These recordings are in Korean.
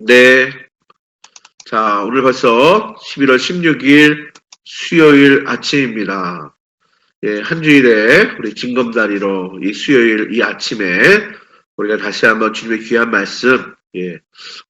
네. 자, 오늘 벌써 11월 16일 수요일 아침입니다. 예, 한 주일에 우리 징검다리로 이 수요일 이 아침에 우리가 다시 한번 주님의 귀한 말씀,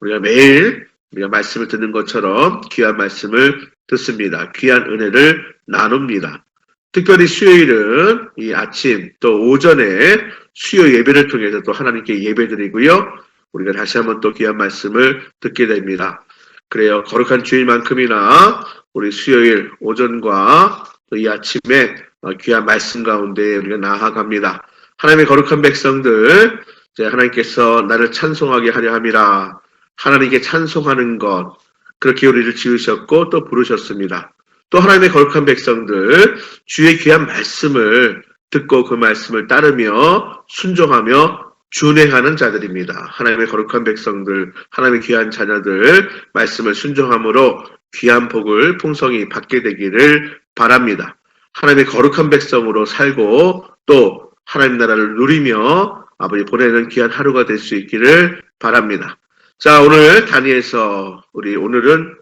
우리가 매일 우리가 말씀을 듣는 것처럼 귀한 말씀을 듣습니다. 귀한 은혜를 나눕니다. 특별히 수요일은 이 아침 또 오전에 수요 예배를 통해서 또 하나님께 예배드리고요. 우리가 다시 한번 또 귀한 말씀을 듣게 됩니다. 그래요. 거룩한 주일만큼이나 우리 수요일 오전과 또 이 아침에 귀한 말씀 가운데 우리가 나아갑니다. 하나님의 거룩한 백성들, 하나님께서 나를 찬송하게 하려 함이라. 하나님께 찬송하는 것, 그렇게 우리를 지으셨고 또 부르셨습니다. 또 하나님의 거룩한 백성들, 주의 귀한 말씀을 듣고 그 말씀을 따르며 순종하며 준행하는 자들입니다. 하나님의 거룩한 백성들, 하나님의 귀한 자녀들, 말씀을 순종함으로 귀한 복을 풍성히 받게 되기를 바랍니다. 하나님의 거룩한 백성으로 살고 또 하나님 나라를 누리며 아버지 보내는 귀한 하루가 될 수 있기를 바랍니다. 자, 오늘 다니엘서 우리 오늘은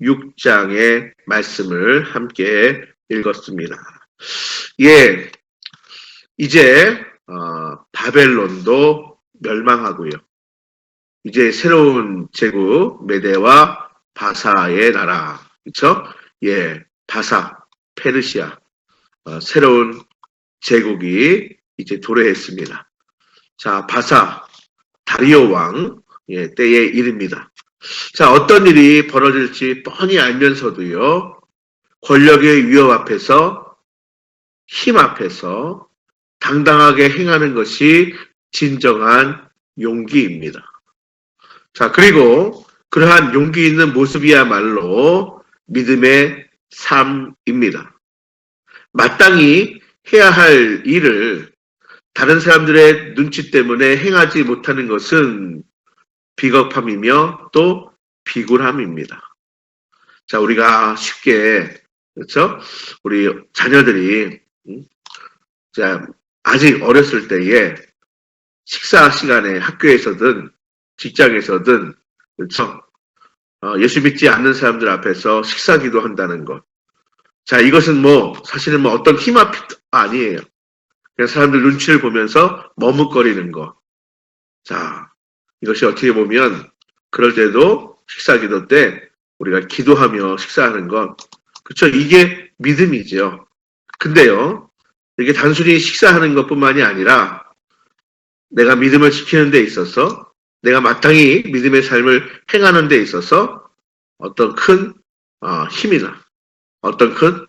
6장의 말씀을 함께 읽었습니다. 예, 이제 바벨론도 멸망하고요. 이제 새로운 제국 메대와 바사의 나라, 그렇죠? 예, 바사, 페르시아, 새로운 제국이 이제 도래했습니다. 자, 바사, 다리오 왕 때의 일입니다. 자, 어떤 일이 벌어질지 뻔히 알면서도요, 권력의 위협 앞에서, 힘 앞에서 당당하게 행하는 것이 진정한 용기입니다. 자, 그리고 그러한 용기 있는 모습이야말로 믿음의 삶입니다. 마땅히 해야 할 일을 다른 사람들의 눈치 때문에 행하지 못하는 것은 비겁함이며 또 비굴함입니다. 자, 우리가 쉽게, 그렇죠? 우리 자녀들이, 자, 아직 어렸을 때에 식사 시간에 학교에서든 직장에서든, 그렇죠? 예수 믿지 않는 사람들 앞에서 식사 기도한다는 것. 자, 이것은 사실은 어떤 힘 앞이 아니에요. 그냥 사람들 눈치를 보면서 머뭇거리는 것. 자, 이것이 어떻게 보면 그럴 때도 식사 기도 때 우리가 기도하며 식사하는 것. 그렇죠? 이게 믿음이죠. 근데요, 이게 단순히 식사하는 것뿐만이 아니라 내가 믿음을 지키는 데 있어서 내가 마땅히 믿음의 삶을 행하는 데 있어서 어떤 큰 힘이나 어떤 큰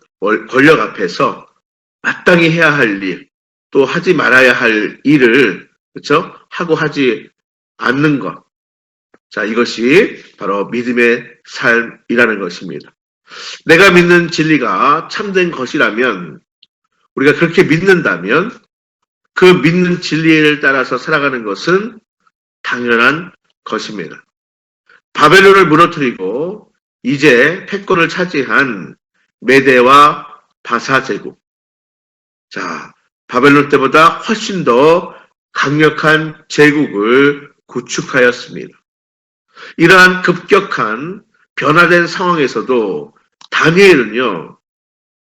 권력 앞에서 마땅히 해야 할 일, 또 하지 말아야 할 일을, 그렇죠? 하고 하지 않는 것. 자, 이것이 바로 믿음의 삶이라는 것입니다. 내가 믿는 진리가 참된 것이라면, 우리가 그렇게 믿는다면, 그 믿는 진리를 따라서 살아가는 것은 당연한 것입니다. 바벨론을 무너뜨리고 이제 패권을 차지한 메대와 바사 제국. 자, 바벨론 때보다 훨씬 더 강력한 제국을 구축하였습니다. 이러한 급격한 변화된 상황에서도 다니엘은요,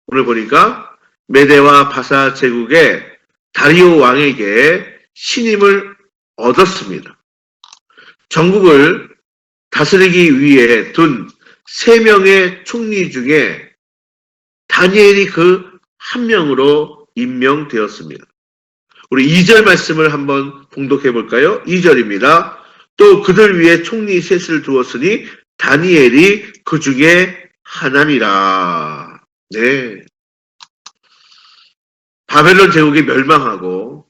오늘 보니까 메대와 바사 제국의 다리오 왕에게 신임을 얻었습니다. 전국을 다스리기 위해 둔 3명의 총리 중에 다니엘이 그 한 명으로 임명되었습니다. 우리 2절 말씀을 한번 봉독해 볼까요? 2절입니다. 또 그들 위에 총리 셋을 두었으니 다니엘이 그 중에 하나니라. 네. 바벨론 제국이 멸망하고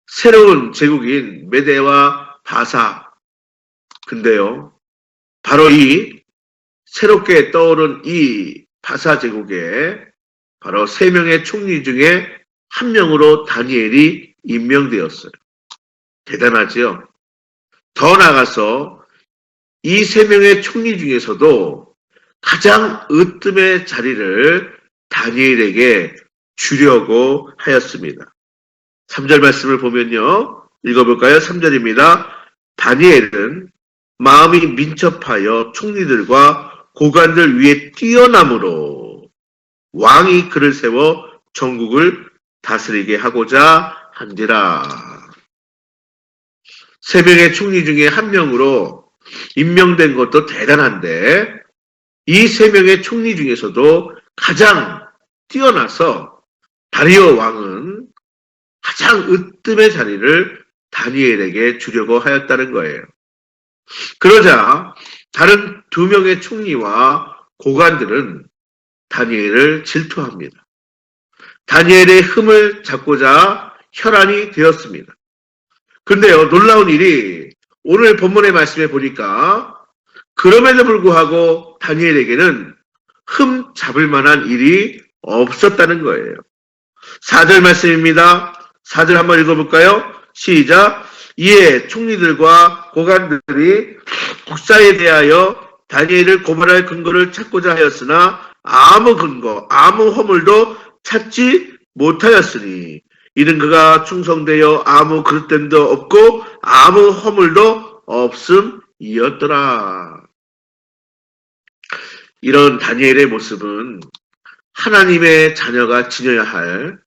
새로운 제국인 메대와 바사. 근데요, 바로 이 새롭게 떠오른 이 바사 제국에 바로 3명의 총리 중에 한 명으로 다니엘이 임명되었어요. 대단하지요? 더 나아가서 이 3명의 총리 중에서도 가장 으뜸의 자리를 다니엘에게 주려고 하였습니다. 3절 말씀을 보면요. 읽어볼까요? 3절입니다. 다니엘은 마음이 민첩하여 총리들과 고관들 위에 뛰어남으로 왕이 그를 세워 전국을 다스리게 하고자 한지라. 3명의 총리 중에 1명으로 임명된 것도 대단한데 이 3명의 총리 중에서도 가장 뛰어나서 다리오 왕은 가장 으뜸의 자리를 다니엘에게 주려고 하였다는 거예요. 그러자 다른 2명의 총리와 고관들은 다니엘을 질투합니다. 다니엘의 흠을 잡고자 혈안이 되었습니다. 근데요, 놀라운 일이 오늘 본문의 말씀에 보니까 그럼에도 불구하고 다니엘에게는 흠 잡을 만한 일이 없었다는 거예요. 4절 말씀입니다. 4절 한번 읽어볼까요? 시작. 이에 총리들과 고관들이 국사에 대하여 다니엘을 고발할 근거를 찾고자 하였으나 아무 근거, 아무 허물도 찾지 못하였으니 이는 그가 충성되어 아무 그릇됨도 없고 아무 허물도 없음이었더라. 이런 다니엘의 모습은 하나님의 자녀가 지녀야 할,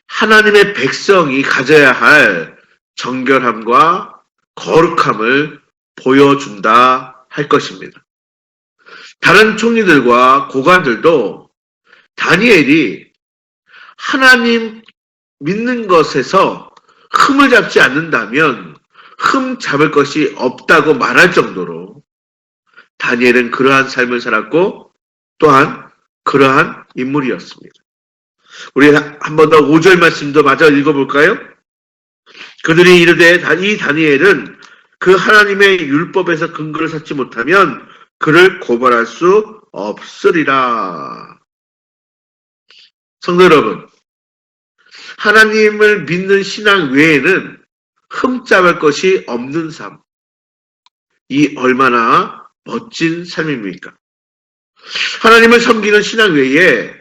하나님의 백성이 가져야 할 정결함과 거룩함을 보여준다 할 것입니다. 다른 총리들과 고관들도 다니엘이 하나님 믿는 것에서 흠을 잡지 않는다면 흠 잡을 것이 없다고 말할 정도로 다니엘은 그러한 삶을 살았고 또한 그러한 인물이었습니다. 우리 한 번 더 5절 말씀도 마저 읽어볼까요? 그들이 이르되 이 다니엘은 그 하나님의 율법에서 근거를 찾지 못하면 그를 고발할 수 없으리라. 성도 여러분, 하나님을 믿는 신앙 외에는 흠잡을 것이 없는 삶. 이 얼마나 멋진 삶입니까? 하나님을 섬기는 신앙 외에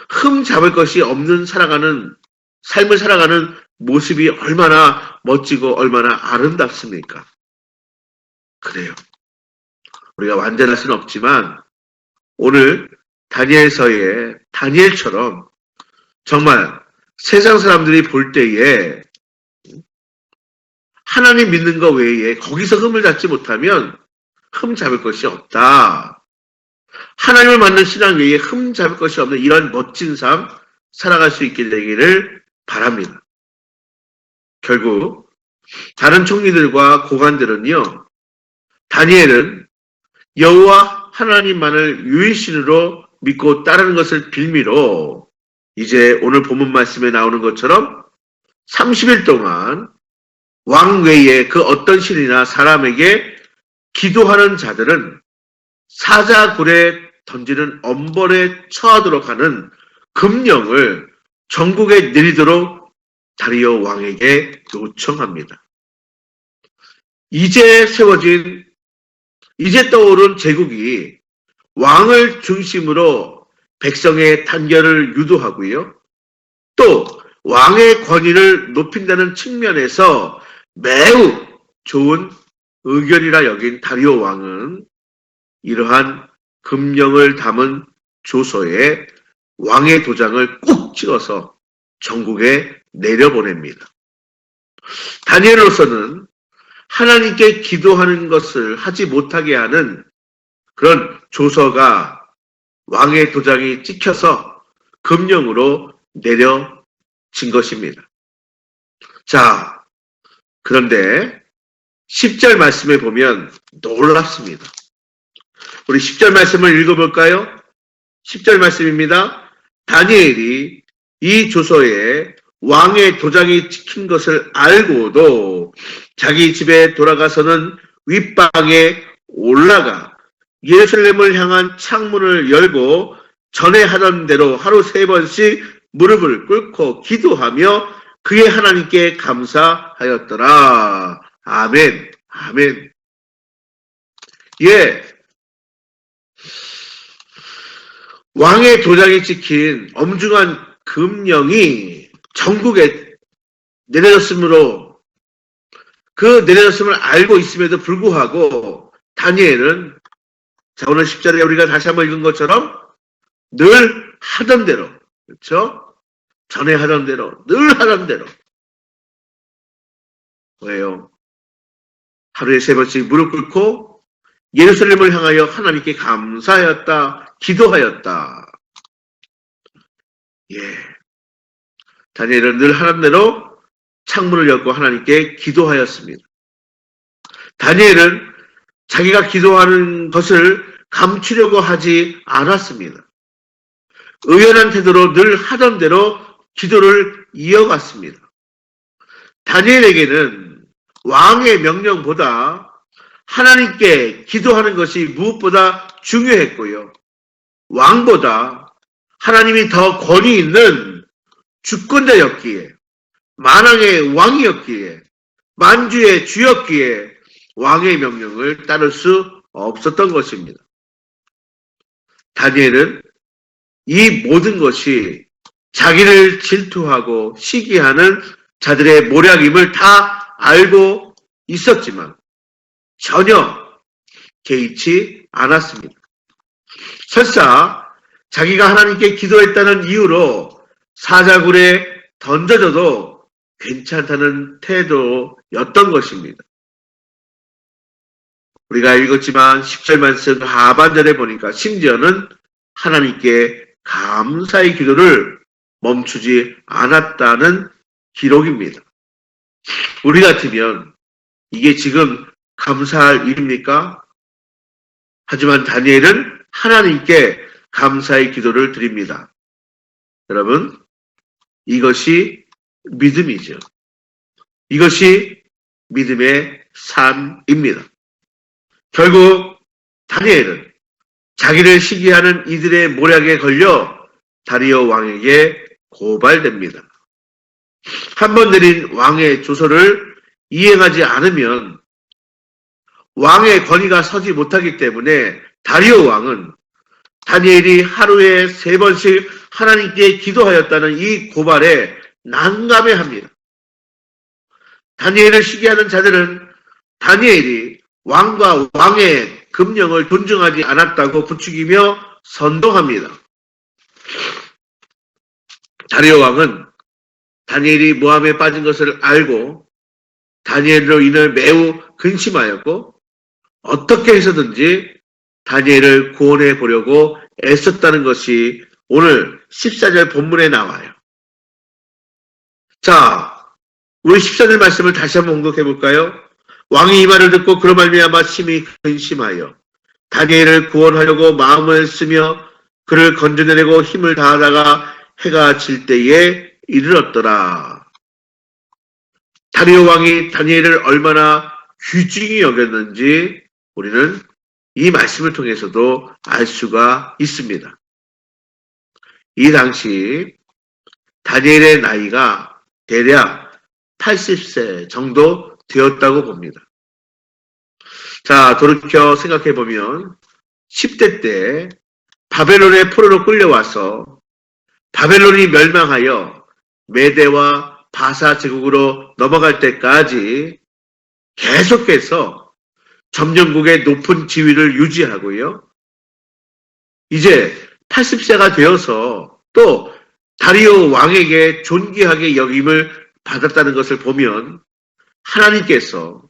흠잡을 것이 없는 삶을 살아가는 모습이 얼마나 멋지고 얼마나 아름답습니까? 그래요. 우리가 완전할 수는 없지만 오늘 다니엘서의 다니엘처럼 정말 세상 사람들이 볼 때에 하나님 믿는 것 외에 거기서 흠을 잡지 못하면 흠 잡을 것이 없다. 하나님을 만난 신앙 외에 흠 잡을 것이 없는 이런 멋진 삶 살아갈 수 있게 되기를 바랍니다. 결국 다른 총리들과 고관들은요, 다니엘은 여호와 하나님만을 유일신으로 믿고 따르는 것을 빌미로 이제 오늘 본문 말씀에 나오는 것처럼 30일 동안 왕 외에 그 어떤 신이나 사람에게 기도하는 자들은 사자굴에 던지는 엄벌에 처하도록 하는 금령을 전국에 내리도록 다리오 왕에게 요청합니다. 이제 떠오른 제국이 왕을 중심으로 백성의 단결을 유도하고요. 또 왕의 권위를 높인다는 측면에서 매우 좋은 의견이라 여긴 다리오 왕은 이러한 금령을 담은 조서에 왕의 도장을 꾹 찍어서 전국에 내려보냅니다. 다니엘로서는 하나님께 기도하는 것을 하지 못하게 하는 그런 조서가 왕의 도장이 찍혀서 금령으로 내려진 것입니다. 자, 그런데 10절 말씀에 보면 놀랍습니다. 우리 10절 말씀을 읽어볼까요? 10절 말씀입니다. 다니엘이 이 조서에 왕의 도장이 찍힌 것을 알고도 자기 집에 돌아가서는 윗방에 올라가 예루살렘을 향한 창문을 열고 전에 하던 대로 하루 3번씩 무릎을 꿇고 기도하며 그의 하나님께 감사하였더라. 아멘, 아멘. 예, 왕의 도장이 찍힌 엄중한 금령이 전국에 내려졌으므로 그 내려졌음을 알고 있음에도 불구하고 다니엘은 자, 오늘 10절에 우리가 다시 한번 읽은 것처럼 늘 하던 대로, 그렇죠? 전에 하던 대로, 늘 하던 대로. 왜요? 하루에 3번씩 무릎 꿇고 예루살렘을 향하여 하나님께 감사하였다, 기도하였다. 예. 다니엘은 늘 하던 대로 창문을 열고 하나님께 기도하였습니다. 다니엘은 자기가 기도하는 것을 감추려고 하지 않았습니다. 의연한 태도로 늘 하던 대로 기도를 이어갔습니다. 다니엘에게는 왕의 명령보다 하나님께 기도하는 것이 무엇보다 중요했고요. 왕보다 하나님이 더 권위 있는 주권자였기에, 만왕의 왕이었기에, 만주의 주였기에 왕의 명령을 따를 수 없었던 것입니다. 다니엘은 이 모든 것이 자기를 질투하고 시기하는 자들의 모략임을 다 알고 있었지만 전혀 개의치 않았습니다. 설사 자기가 하나님께 기도했다는 이유로 사자굴에 던져져도 괜찮다는 태도였던 것입니다. 우리가 읽었지만 10절 말씀 하반절에 보니까 심지어는 하나님께 감사의 기도를 멈추지 않았다는 기록입니다. 우리 같으면 이게 지금 감사할 일입니까? 하지만 다니엘은 하나님께 감사의 기도를 드립니다. 여러분, 이것이 믿음이죠. 이것이 믿음의 삶입니다. 결국 다니엘은 자기를 시기하는 이들의 모략에 걸려 다리오 왕에게 고발됩니다. 한 번 내린 왕의 조서를 이행하지 않으면 왕의 권위가 서지 못하기 때문에 다리오 왕은 다니엘이 하루에 3번씩 하나님께 기도하였다는 이 고발에 난감해합니다. 다니엘을 시기하는 자들은 다니엘이 왕과 왕의 금령을 존중하지 않았다고 부추기며 선동합니다. 다리오 왕은 다니엘이 모함에 빠진 것을 알고 다니엘로 인해 매우 근심하였고 어떻게 해서든지 다니엘을 구원해 보려고 애썼다는 것이 오늘 14절 본문에 나와요. 자, 우리 14절 말씀을 다시 한번 공독해 볼까요? 왕이 이 말을 듣고 그로 말미암아 심히 근심하여 다니엘을 구원하려고 마음을 쓰며 그를 건져내려고 힘을 다하다가 해가 질 때에 이르렀더라. 다리오 왕이 다니엘을 얼마나 귀중히 여겼는지 우리는 이 말씀을 통해서도 알 수가 있습니다. 이 당시 다니엘의 나이가 대략 80세 정도 되었다고 봅니다. 자, 돌이켜 생각해 보면 10대 때 바벨론의 포로로 끌려와서 바벨론이 멸망하여 메대와 바사 제국으로 넘어갈 때까지 계속해서 점령국의 높은 지위를 유지하고요. 이제 80세가 되어서 또 다리오 왕에게 존귀하게 여김을 받았다는 것을 보면 하나님께서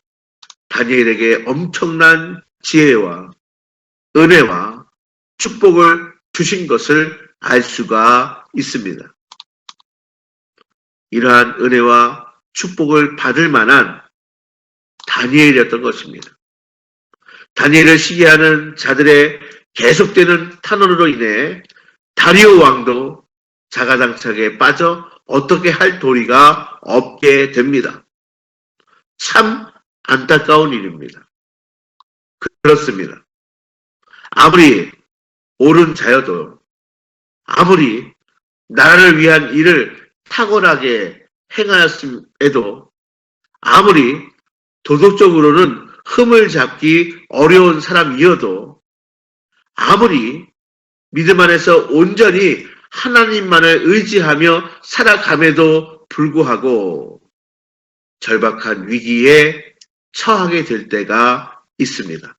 다니엘에게 엄청난 지혜와 은혜와 축복을 주신 것을 알 수가 있습니다. 이러한 은혜와 축복을 받을 만한 다니엘이었던 것입니다. 다니엘을 시기하는 자들의 계속되는 탄원으로 인해 다리오 왕도 자가당착에 빠져 어떻게 할 도리가 없게 됩니다. 참 안타까운 일입니다. 그렇습니다. 아무리 옳은 자여도 아무리 나라를 위한 일을 탁월하게 행하였음에도 아무리 도덕적으로는 흠을 잡기 어려운 사람이어도 아무리 믿음 안에서 온전히 하나님만을 의지하며 살아감에도 불구하고 절박한 위기에 처하게 될 때가 있습니다.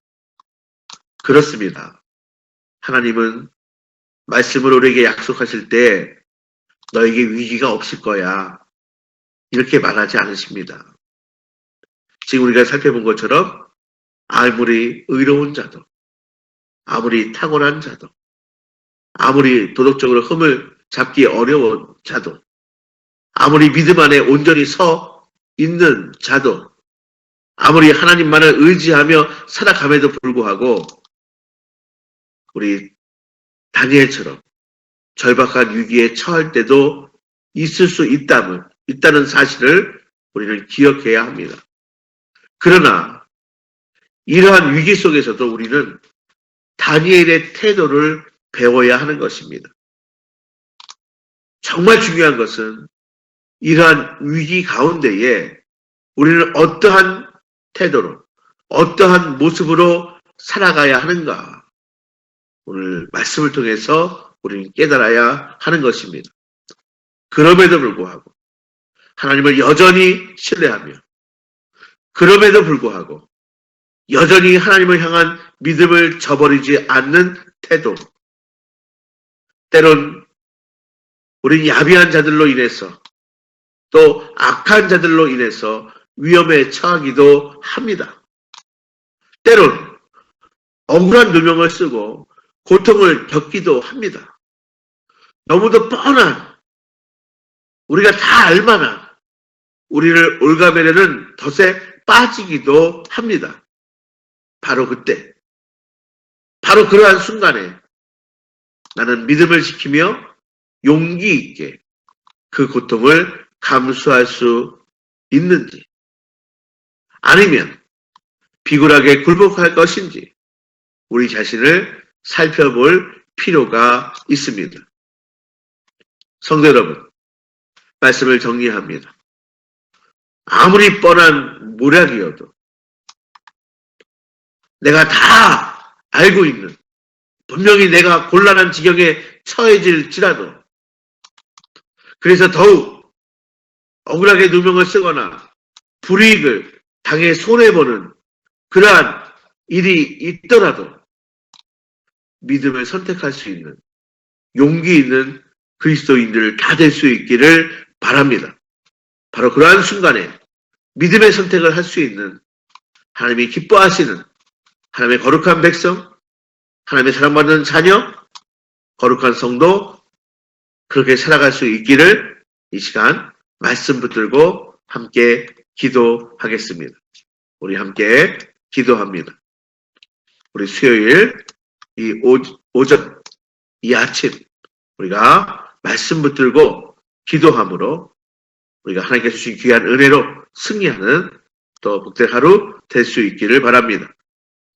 그렇습니다. 하나님은 말씀을 우리에게 약속하실 때 너에게 위기가 없을 거야. 이렇게 말하지 않으십니다. 지금 우리가 살펴본 것처럼 아무리 의로운 자도, 아무리 탁월한 자도, 아무리 도덕적으로 흠을 잡기 어려운 자도, 아무리 믿음 안에 온전히 서 있는 자도, 아무리 하나님만을 의지하며 살아감에도 불구하고 우리 다니엘처럼 절박한 위기에 처할 때도 있을 수 있다는 사실을 우리는 기억해야 합니다. 그러나 이러한 위기 속에서도 우리는 다니엘의 태도를 배워야 하는 것입니다. 정말 중요한 것은 이러한 위기 가운데에 우리는 어떠한 태도로, 어떠한 모습으로 살아가야 하는가. 오늘 말씀을 통해서 우리는 깨달아야 하는 것입니다. 그럼에도 불구하고 하나님을 여전히 신뢰하며, 그럼에도 불구하고 여전히 하나님을 향한 믿음을 저버리지 않는 태도. 때론 우린 야비한 자들로 인해서 또 악한 자들로 인해서 위험에 처하기도 합니다. 때론 억울한 누명을 쓰고 고통을 겪기도 합니다. 너무도 뻔한, 우리가 다 알만한 우리를 올가매려는 덫에 빠지기도 합니다. 바로 그때, 바로 그러한 순간에 나는 믿음을 지키며 용기 있게 그 고통을 감수할 수 있는지, 아니면 비굴하게 굴복할 것인지 우리 자신을 살펴볼 필요가 있습니다. 성도 여러분, 말씀을 정리합니다. 아무리 뻔한 모략이어도, 내가 다 알고 있는, 분명히 내가 곤란한 지경에 처해질지라도, 그래서 더욱 억울하게 누명을 쓰거나 불이익을 당해 손해보는 그러한 일이 있더라도 믿음을 선택할 수 있는 용기 있는 그리스도인들 다 될 수 있기를 바랍니다. 바로 그러한 순간에 믿음의 선택을 할 수 있는, 하나님이 기뻐하시는 하나님의 거룩한 백성, 하나님의 사랑받는 자녀, 거룩한 성도, 그렇게 살아갈 수 있기를 이 시간 말씀 붙들고 함께 기도하겠습니다. 우리 함께 기도합니다. 우리 수요일 이 오전, 이 아침 우리가 말씀 붙들고 기도함으로 우리가 하나님께서 주신 귀한 은혜로 승리하는 또 복된 하루 될 수 있기를 바랍니다.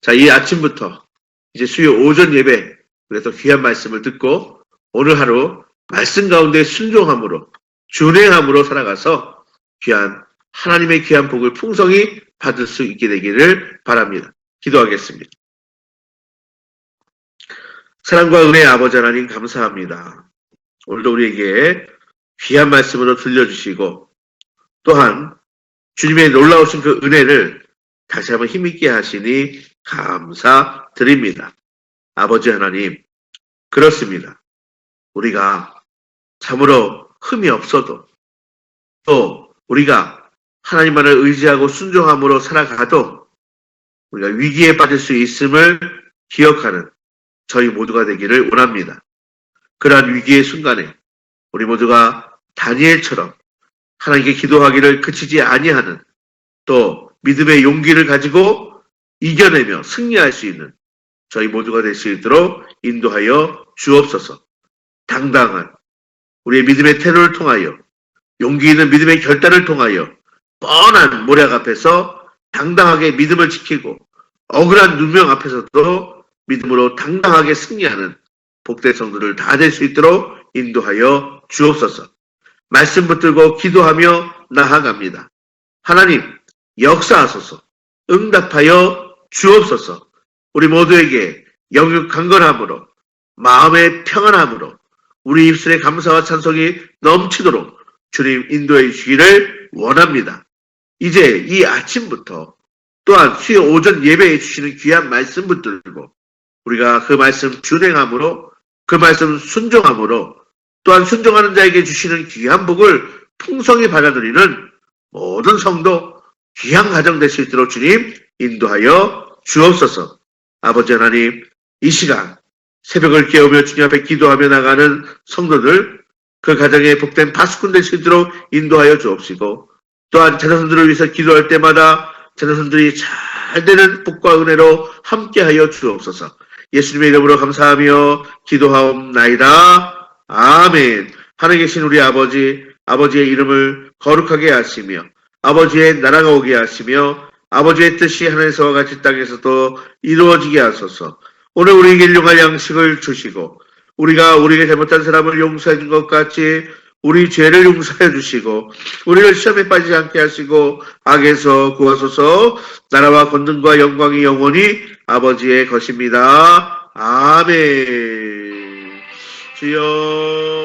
자, 이 아침부터 이제 수요 오전 예배, 그래서 귀한 말씀을 듣고 오늘 하루 말씀 가운데 순종함으로, 준행함으로 살아가서 귀한 하나님의 귀한 복을 풍성히 받을 수 있게 되기를 바랍니다. 기도하겠습니다. 사랑과 은혜의 아버지 하나님 감사합니다. 오늘도 우리에게 귀한 말씀으로 들려주시고 또한 주님의 놀라우신 그 은혜를 다시 한번 힘있게 하시니 감사드립니다. 아버지 하나님, 그렇습니다. 우리가 참으로 흠이 없어도, 또 우리가 하나님만을 의지하고 순종함으로 살아가도 우리가 위기에 빠질 수 있음을 기억하는 저희 모두가 되기를 원합니다. 그러한 위기의 순간에 우리 모두가 다니엘처럼 하나님께 기도하기를 그치지 아니하는, 또 믿음의 용기를 가지고 이겨내며 승리할 수 있는 저희 모두가 될 수 있도록 인도하여 주옵소서. 당당한 우리의 믿음의 태도를 통하여, 용기 있는 믿음의 결단을 통하여 뻔한 모략 앞에서 당당하게 믿음을 지키고 억울한 누명 앞에서도 믿음으로 당당하게 승리하는 복된 성도들 다 될 수 있도록 인도하여 주옵소서. 말씀 붙들고 기도하며 나아갑니다. 하나님, 역사하소서. 응답하여 주옵소서. 우리 모두에게 영육 강건함으로, 마음의 평안함으로 우리 입술의 감사와 찬송이 넘치도록 주님 인도해 주시기를 원합니다. 이제 이 아침부터 또한 수요 오전 예배해 주시는 귀한 말씀 붙들고 우리가 그 말씀 준행함으로, 그 말씀 순종함으로, 또한 순종하는 자에게 주시는 귀한 복을 풍성히 받아들이는 모든 성도 귀한 가정 될 수 있도록 주님 인도하여 주옵소서. 아버지 하나님, 이 시간 새벽을 깨우며 주님 앞에 기도하며 나가는 성도들, 그 가정에 복된 파수꾼 될 수 있도록 인도하여 주옵시고, 또한 자녀선들을 위해서 기도할 때마다 자녀선들이 잘 되는 복과 은혜로 함께하여 주옵소서. 예수님의 이름으로 감사하며 기도하옵나이다. 아멘. 하늘에 계신 우리 아버지, 아버지의 이름을 거룩하게 하시며 아버지의 나라가 오게 하시며 아버지의 뜻이 하늘에서와 같이 땅에서도 이루어지게 하소서. 오늘 우리에게 일용할 양식을 주시고 우리가 우리에게 잘못한 사람을 용서해 준 것 같이 우리 죄를 용서해 주시고 우리를 시험에 빠지지 않게 하시고 악에서 구하소서. 나라와 권능과 영광이 영원히 아버지의 것입니다. 아멘. 주여